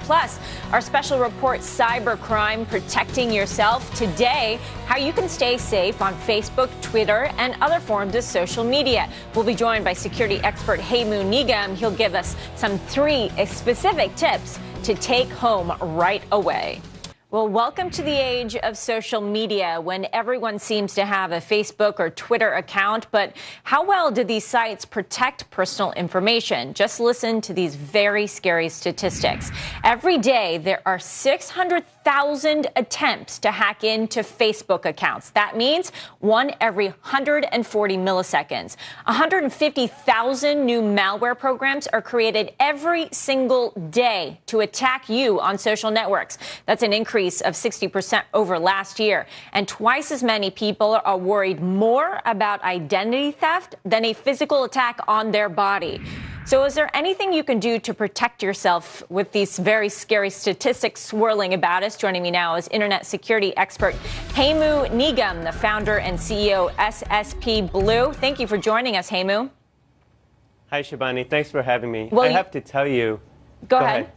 Plus, our special report, Cybercrime, Protecting Yourself. Today, how you can stay safe on Facebook, Twitter, and other forms of social media. We'll be joined by security expert Hemu Nigam. He'll give us some 3 specific tips to take home right away. Well, welcome to the age of social media when everyone seems to have a Facebook or Twitter account. But how well do these sites protect personal information? Just listen to these very scary statistics. Every day, there are 600,000 attempts to hack into Facebook accounts. That means 1 every 140 milliseconds. 150,000 new malware programs are created every single day to attack you on social networks. That's an increase of 60% over last year. And twice as many people are worried more about identity theft than a physical attack on their body. So is there anything you can do to protect yourself with these very scary statistics swirling about us? Joining me now is internet security expert Hemu Nigam, the founder and CEO SSP Blue. Thank you for joining us, Hemu. Hi, Shibani. Thanks for having me. Well, I have to tell you. Go ahead.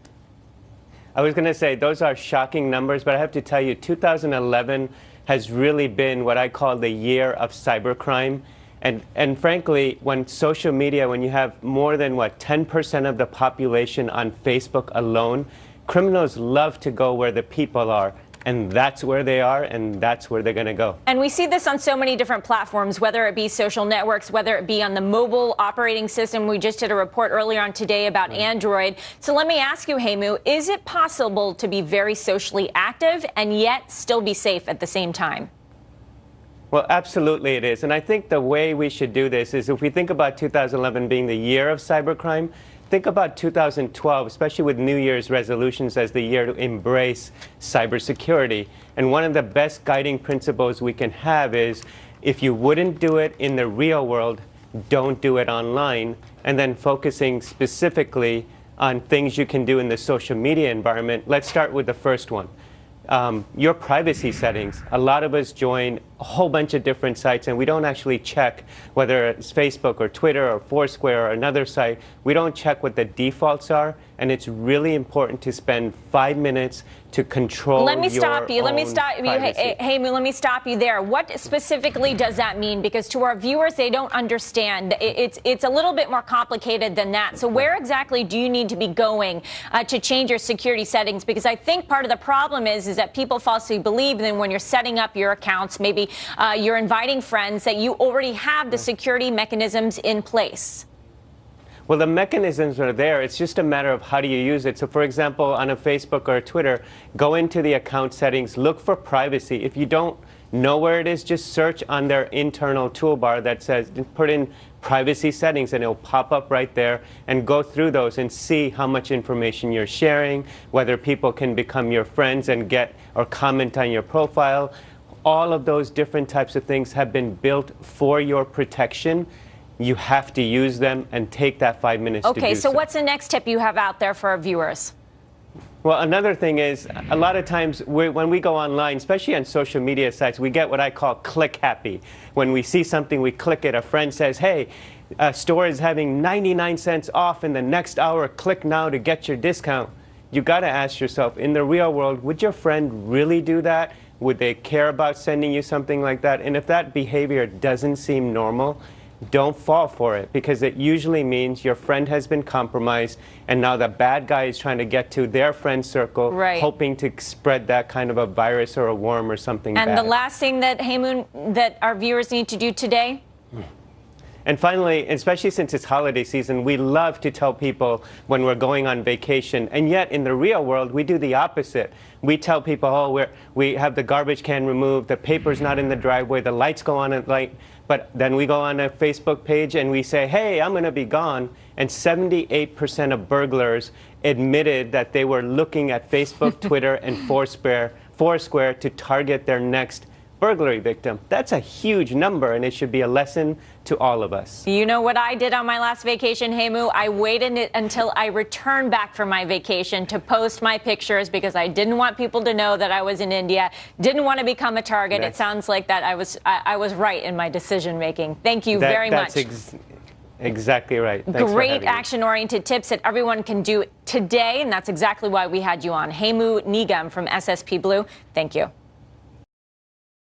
I was going to say those are shocking numbers, but I have to tell you 2011 has really been what I call the year of cybercrime. And frankly, when social media, when you have more than, 10% of the population on Facebook alone, criminals love to go where the people are. And that's where they are, and that's where they're going to go. And we see this on so many different platforms, whether it be social networks, whether it be on the mobile operating system. We just did a report earlier on today about Android. So let me ask you, Hemu, is it possible to be very socially active and yet still be safe at the same time? Well, absolutely it is. And I think the way we should do this is if we think about 2011 being the year of cybercrime, think about 2012, especially with New Year's resolutions as the year to embrace cybersecurity. And one of the best guiding principles we can have is if you wouldn't do it in the real world, don't do it online. And then focusing specifically on things you can do in the social media environment. Let's start with the first one. Your privacy settings. A lot of us join a whole bunch of different sites and we don't actually check whether it's Facebook or Twitter or Foursquare or another site. We don't check what the defaults are, and it's really important to spend 5 minutes to control Let me your stop you. Let me own stop you. privacy. Hey, let me stop you there. What specifically does that mean? Because to our viewers, they don't understand. It's a little bit more complicated than that. So where exactly do you need to be going to change your security settings? Because I think part of the problem is that people falsely believe that when you're setting up your accounts, maybe you're inviting friends, that you already have the security mechanisms in place. Well, the mechanisms are there. It's just a matter of how do you use it. So, for example, on a Facebook or a Twitter, go into the account settings, look for privacy. If you don't know where it is, just search on their internal toolbar that says, put in privacy settings, and it'll pop up right there, and go through those and see how much information you're sharing, whether people can become your friends and get or comment on your profile. All of those different types of things have been built for your protection. You have to use them and take that 5 minutes to do so. Okay, so what's the next tip you have out there for our viewers? Well, another thing is, a lot of times when we go online, especially on social media sites, we get what I call click happy. When we see something, we click it. A friend says, hey, a store is having 99 cents off in the next hour. Click now to get your discount. You got to ask yourself, in the real world, would your friend really do that? Would they care about sending you something like that? And if that behavior doesn't seem normal, don't fall for it, because it usually means your friend has been compromised and now the bad guy is trying to get to their friend circle, hoping to spread that kind of a virus or a worm or something bad. And the last thing that, Hemu, that our viewers need to do today? And finally, especially since it's holiday season, we love to tell people when we're going on vacation. And yet, in the real world, we do the opposite. We tell people, oh, we have the garbage can removed, the paper's not in the driveway, the lights go on at night. But then we go on a Facebook page and we say, hey, I'm going to be gone. And 78% of burglars admitted that they were looking at Facebook, Twitter, and Foursquare to target their next burglary victim. That's a huge number, and it should be a lesson to all of us. You know what I did on my last vacation, Hemu? I waited until I returned back from my vacation to post my pictures because I didn't want people to know that I was in India, didn't want to become a target. It sounds like that I was right in my decision making. Thank you very much. Exactly right. Thanks for Great having me. action-oriented tips that everyone can do today, and that's exactly why we had you on. Hemu Nigam from SSP Blue, thank you.